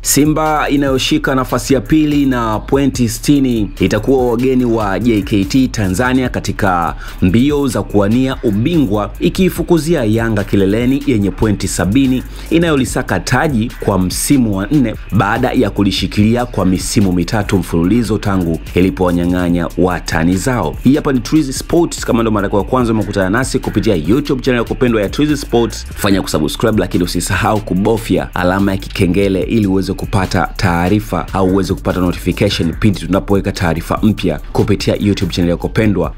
Simba inayoshika nafasi ya pili na pointi 60 itakuwa wageni wa JKT Tanzania katika mbio za kuwania ubingwa, ikifukuzia Yanga kileleni yenye pointi 70 inayolisaka taji kwa msimu wa 4 baada ya kulishikilia kwa misimu mitatu mfululizo tangu ilipowanyang'anya watani zao. Hii hapa ni Trizy Sports. Kama ndo mara ya kwanza umekutana nasi kupitia YouTube channel ya kupendwa ya Trizy Sports, fanya kusubscribe, lakini usisahau kubofya alama ya kikengele ili uweze kupata taarifa au uweze kupata notification pindi tunapoweka taarifa mpya kupitia YouTube channel ya kupendwa.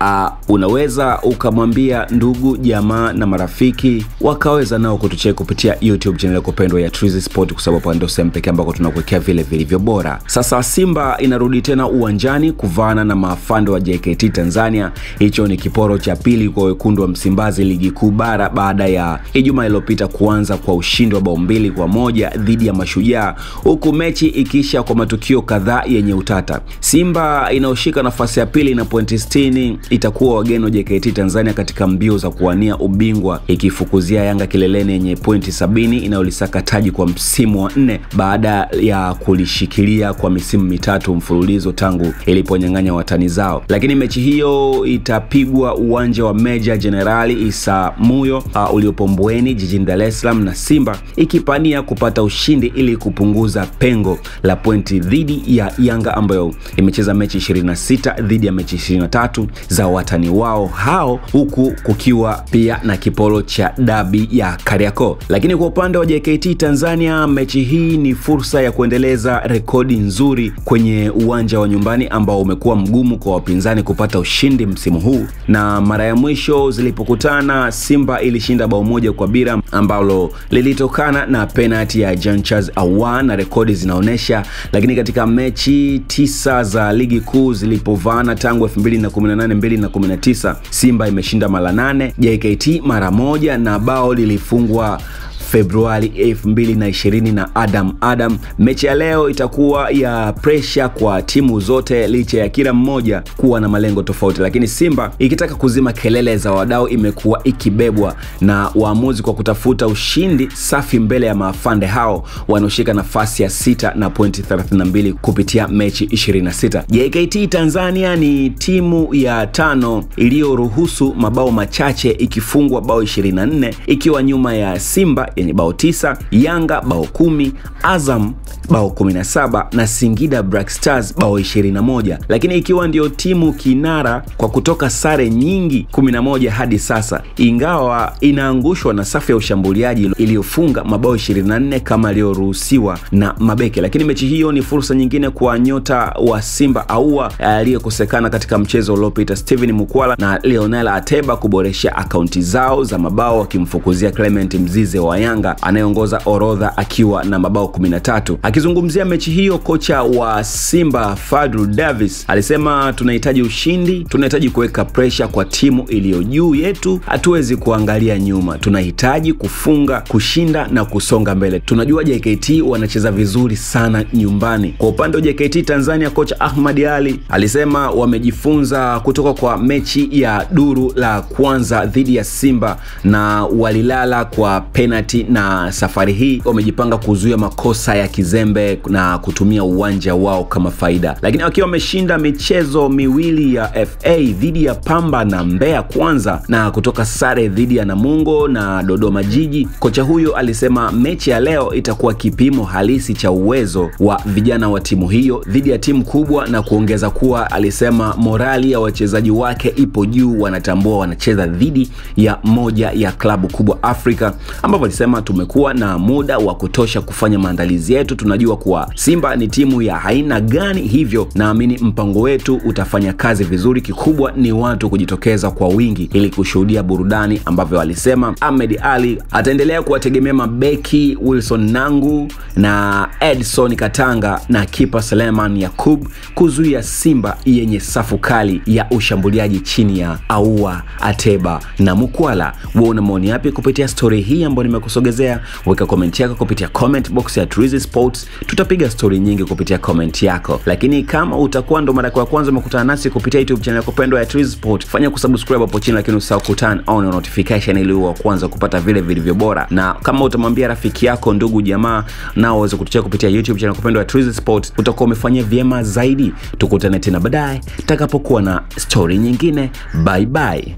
Unaweza ukamwambia ndugu, jamaa na marafiki wakaweza nao kutucheki kupitia YouTube channel ya kupendwa ya Trizy Sports, kwa sababu ndio sehemu pekee ambako tunakuwekea vile vilivyo bora. Sasa Simba inarudi tena uwanjani kuvana na maafande wa JKT Tanzania. Hicho ni kiporo cha pili kwa wekundu wa Msimbazi ligi kuu bara baada ya Ijumaa iliyopita kuanza kwa ushindi wa bao 2-1 dhidi ya Mashujaa, huku mechi ikiisha kwa matukio kadhaa yenye utata. Simba inayoshika nafasi ya pili na pointi 60 itakuwa wageni wa JKT Tanzania katika mbio za kuwania ubingwa, ikifukuzia Yanga kileleni yenye pointi 70 inayolisaka taji kwa msimu wa 4 baada ya kulishikilia kwa misimu mitatu mfululizo tangu iliponyang'anya watani zao. Lakini mechi hiyo itapigwa uwanja wa Meja Jenerali Isamuhyo uliopo Mbweni jijini Dar es Salaam, na Simba ikipania kupata ushindi ili kupunguza pengo la pointi dhidi ya Yanga ambayo imecheza mechi 26 dhidi ya mechi 23 za watani wao hao, huku kukiwa pia na kiporo cha dabi ya Kariakoo. Lakini kwa upande wa JKT Tanzania, mechi hii ni fursa ya kuendeleza rekodi nzuri kwenye uwanja wa nyumbani ambao umekuwa mgumu kwa wapinzani kupata ushindi msimu huu, na mara ya mwisho zilipokutana Simba ilishinda bao 1-0 ambalo lilitokana na penalty ya Jean Charles Ahoua na rekodi zinaonesha. Lakini katika mechi 9 za ligi kuu zilipovana tangu 2018-2019, Simba imeshinda mara 8, JKT mara 1, na bao lilifungwa Februari 2020 na Adam. Mechi ya leo itakuwa ya pressure kwa timu zote licha ya kila mmoja kuwa na malengo tofauti, lakini Simba ikitaka kuzima kelele za wadau imekuwa ikibebwa na waamuzi kwa kutafuta ushindi safi mbele ya maafande hao wanaoshika nafasi ya 6 na pointi 32 kupitia mechi 26. JKT Tanzania ni timu ya 5 iliyoruhusu mabao machache ikifungwa bao 24 ikiwa nyuma ya Simba yenye bao 9, Yanga bao 10, Azam bao 17 na Singida Black Stars bao 21, lakini ikiwa ndio timu kinara kwa kutoka sare nyingi 11 hadi sasa, ingawa inaangushwa na safu ya ushambuliaji iliyofunga mabao 24 kama aliyoruhusiwa na mabeki. Lakini mechi hiyo ni fursa nyingine kwa nyota wa Simba Ahoua aliyekosekana katika mchezo uliopita Steven Mukwala na Lionel Ateba kuboresha akaunti zao za mabao, wakimfukuzia Clement Mzize wa Yanga anayeongoza orodha akiwa na mabao 13. Akizungumzia mechi hiyo, kocha wa Simba Fadlu Davis alisema, tunahitaji ushindi, tunahitaji kuweka pressure kwa timu iliyo juu yetu, hatuwezi kuangalia nyuma, tunahitaji kufunga, kushinda na kusonga mbele. Tunajua JKT wanacheza vizuri sana nyumbani. Kwa upande wa JKT Tanzania, kocha Ahmad Ali alisema wamejifunza kutoka kwa mechi ya duru la kwanza dhidi ya Simba na walilala kwa penalty, na safari hii wamejipanga kuzuia makosa ya kizembe na kutumia uwanja wao kama faida. Lakini wakiwa wameshinda michezo miwili ya FA dhidi ya Pamba na Mbeya Kwanza na kutoka sare dhidi ya Namungo na Dodoma Jiji, kocha huyo alisema mechi ya leo itakuwa kipimo halisi cha uwezo wa vijana wa timu hiyo dhidi ya timu kubwa, na kuongeza kuwa alisema morali ya wachezaji wake ipo juu, wanatambua wanacheza dhidi ya moja ya klabu kubwa Afrika, ambapo alisema tumekuwa na muda wa kutosha kufanya maandalizi yetu, tunajua kuwa Simba ni timu ya aina gani, hivyo naamini mpango wetu utafanya kazi vizuri. Kikubwa ni watu kujitokeza kwa wingi ili kushuhudia burudani, ambavyo alisema Ahmed Ali ataendelea kuwategemea mabeki Wilson Nangu na Edson Katanga na kipa Suleiman Yakub kuzuia Simba yenye safu kali ya ushambuliaji chini ya Ahoua, Ateba na Mukwala. Wewe una maoni yapi kupitia story hii ambayo nimekusomea? kukusogezea. Weka comment yako kupitia comment box ya Trizy Sports, tutapiga story nyingi kupitia comment yako. Lakini kama utakuwa ndo mara yako ya kwanza umekutana nasi kupitia YouTube channel yako pendwa ya Trizy Sports, fanya kusubscribe hapo chini, lakini usahau kuturn on notification ili uwe wa kwanza kupata vile vilivyo bora. Na kama utamwambia rafiki yako, ndugu, jamaa, nao waweze kutucheka kupitia YouTube channel yako pendwa ya Trizy Sports, utakuwa umefanya vyema zaidi. Tukutane tena baadaye tutakapokuwa na story nyingine. Bye bye.